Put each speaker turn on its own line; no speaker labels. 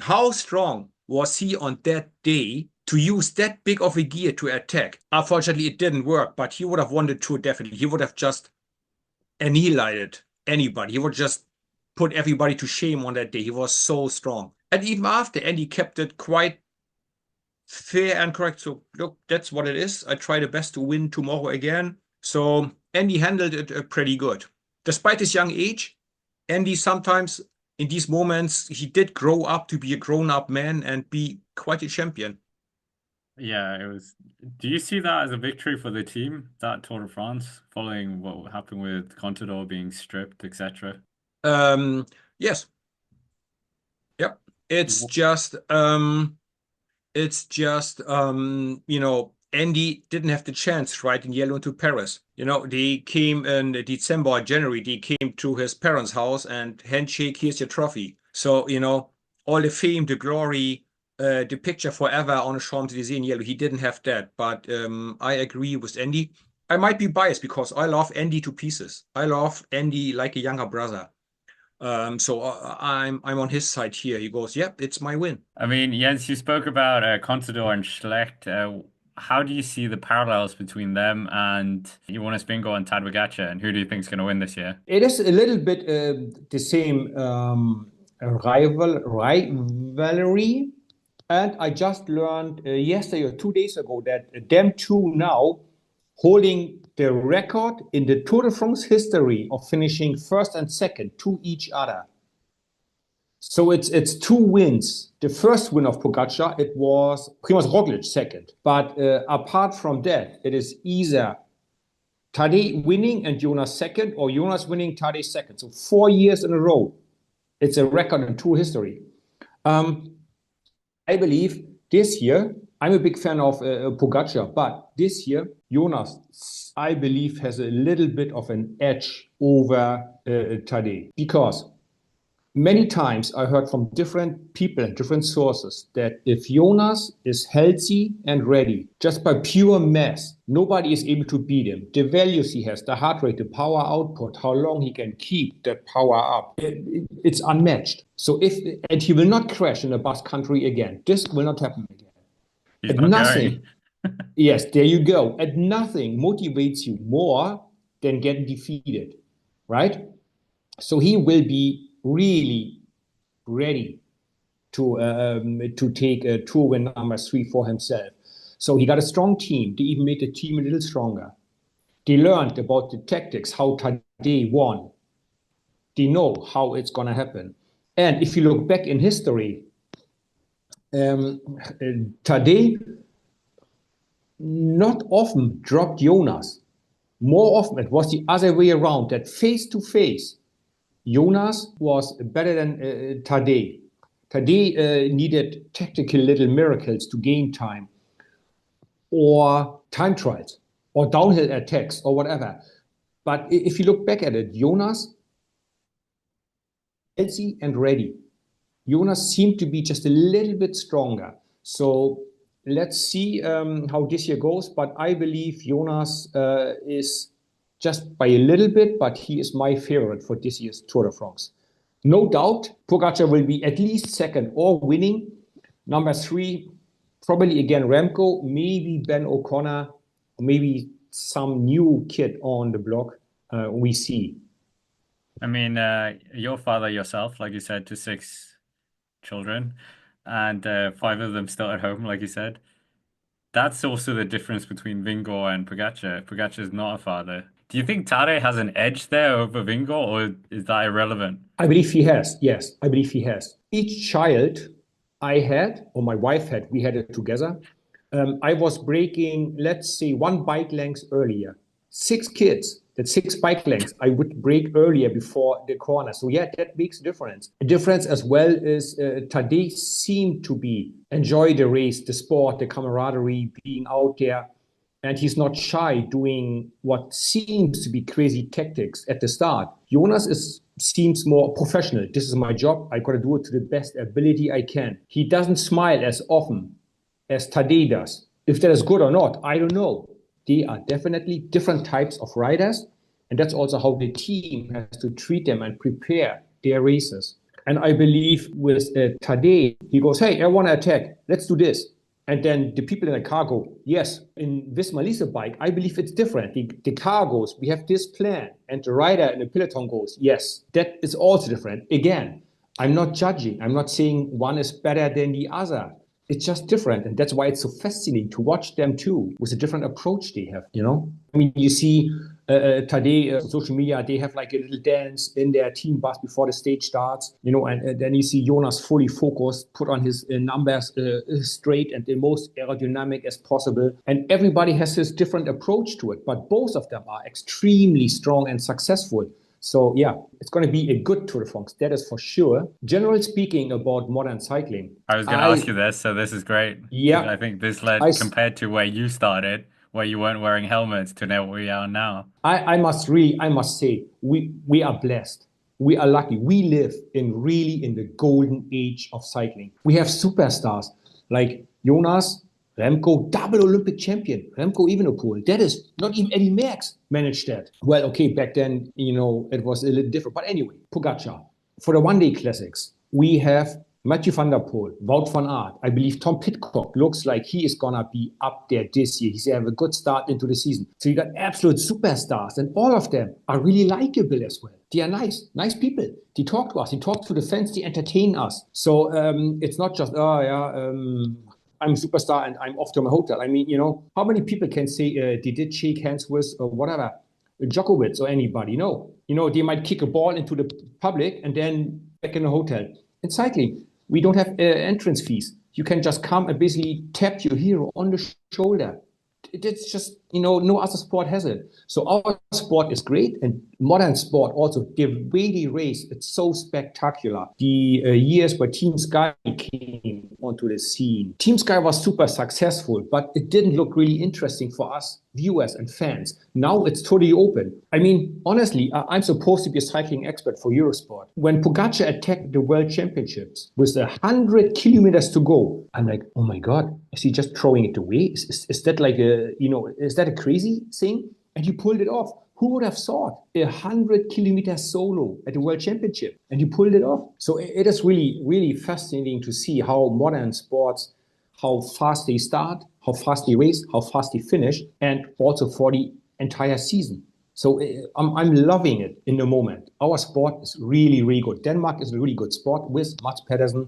How strong was he on that day to use that big of a gear to attack? Unfortunately, it didn't work, but he would have won the Tour definitely. He would have just annihilated anybody. He would just put everybody to shame on that day. He was so strong. And even after, Andy kept it quite fair and correct. So look, that's what it is. I try the best to win tomorrow again. So Andy handled it pretty good. Despite his young age, Andy sometimes in these moments, he did grow up to be a grown-up man and be quite a champion.
Yeah, it was. Do you see that as a victory for the team, that Tour de France, following what happened with Contador being stripped, etc.?
Yes. Yep. It's just Andy didn't have the chance right in yellow to Paris. They came in December or January, they came to his parents' house and handshake, here's your trophy. So, all the fame, the glory, the picture forever on the Champs-Élysées in yellow, he didn't have that. But I agree with Andy. I might be biased because I love Andy to pieces. I love Andy like a younger brother. So I'm on his side here. He goes, yep, it's my win.
I mean, Jens, you spoke about Contador and Schleck. How do you see the parallels between them and Jonas Vingegaard and Tadej Pogacar, and who do you think is going to win this year?
It is a little bit the same rivalry. And I just learned yesterday or 2 days ago that them two now holding the record in the Tour de France history of finishing first and second to each other. So it's 2 wins. The first win of Pogacar, it was Primož Roglič second. But apart from that, it is either Tadej winning and Jonas second, or Jonas winning, Tadej second. So 4 years in a row. It's a record in Tour history. I believe this year, I'm a big fan of Pogacar, but this year, Jonas, I believe, has a little bit of an edge over Tadej. Because many times I heard from different people and different sources that if Jonas is healthy and ready, just by pure mass, nobody is able to beat him. The values he has, the heart rate, the power output, how long he can keep that power up, it's unmatched. And he will not crash in a Basque country again. This will not happen again.
He's not
nothing.
going.
Yes, there you go. And nothing motivates you more than getting defeated, right? So he will be really ready to take a Tour win number 3 for himself. So he got a strong team. They even made the team a little stronger. They learned about the tactics, how Tadej won. They know how it's going to happen. And if you look back in history, Tadej not often dropped Jonas. More often it was the other way around, that face to face, Jonas was better than Tadej. Tadej needed tactical little miracles to gain time, or time trials, or downhill attacks, or whatever. But if you look back at it, Jonas, healthy and ready. Jonas seemed to be just a little bit stronger. So let's see how this year goes. But I believe Jonas is just by a little bit, but he is my favorite for this year's Tour de France. No doubt, Pogacar will be at least second or winning. Number 3, probably again Remco, maybe Ben O'Connor, maybe some new kid on the block. We see.
I mean, your father yourself, like you said, to 6 children, and 5 of them still at home, like you said. That's also the difference between Vingegaard and Pogacar. Pogacar is not a father. Do you think Tadej has an edge there over Vingegaard, or is that irrelevant?
I believe he has. Yes, I believe he has. Each child I had, or my wife had, we had it together. I was breaking, let's say, 1 bike length earlier. 6 kids, that's 6 bike lengths I would break earlier before the corner. So yeah, that makes a difference. A difference as well is Tadej seemed to enjoy the race, the sport, the camaraderie, being out there. And he's not shy doing what seems to be crazy tactics at the start. Jonas seems more professional. This is my job. I got to do it to the best ability I can. He doesn't smile as often as Tadej does. If that is good or not, I don't know. They are definitely different types of riders. And that's also how the team has to treat them and prepare their races. And I believe with Tadej, he goes, hey, I want to attack. Let's do this. And then the people in the car go, yes. In Visma Lease bike, I believe it's different. The car goes, we have this plan. And the rider in the peloton goes, yes. That is also different. Again, I'm not judging. I'm not saying one is better than the other. It's just different. And that's why it's so fascinating to watch them too, with a different approach they have, you know? I mean, you see Tadej on social media, they have like a little dance in their team bus before the stage starts, you know, and then you see Jonas fully focused, put on his numbers straight and the most aerodynamic as possible. And everybody has his different approach to it, but both of them are extremely strong and successful. So yeah, it's going to be a good Tour de France, that is for sure. Generally speaking about modern cycling,
I was going to ask you this, so this is great.
Yeah.
I think this led, compared to where you started, where you weren't wearing helmets, to now where we are now.
I must say, we are blessed. We are lucky. We live in the golden age of cycling. We have superstars like Jonas, Remco, double Olympic champion, Remco Evenepoel. That is not even Eddie Merckx managed that. Well, okay, back then, you know, it was a little different. But anyway, Pogacar. For the one-day classics, we have Mathieu van der Poel, Wout van Aert. I believe Tom Pidcock looks like he is going to be up there this year. He's have a good start into the season. So you got absolute superstars, and all of them are really likable as well. They are nice people. They talk to us. They talk to the fans. They entertain us. So it's not just, I'm a superstar and I'm off to my hotel. I mean, you know, how many people can say they did shake hands with whatever, Djokovic or anybody? No. You know, they might kick a ball into the public and then back in the hotel. In cycling, we don't have entrance fees. You can just come and basically tap your hero on the shoulder. It's just, you know, no other sport has it. So our sport is great, and modern sport also, the way they race, it's so spectacular. The years where Team Sky came onto the scene, Team Sky was super successful, but it didn't look really interesting for us viewers and fans. Now it's totally open. I mean, honestly, I'm supposed to be a cycling expert for Eurosport. When Pogacar attacked the World Championships with 100 kilometers to go, I'm like, oh my God, is he just throwing it away? Is that like is that a crazy thing? And you pulled it off. Who would have thought 100 kilometer solo at the World Championship? And you pulled it off. So it is really, really fascinating to see how modern sports, how fast they start, how fast they race, how fast they finish, and also for the entire season. So I'm loving it in the moment. Our sport is really, really good. Denmark is a really good sport with Mats Pedersen,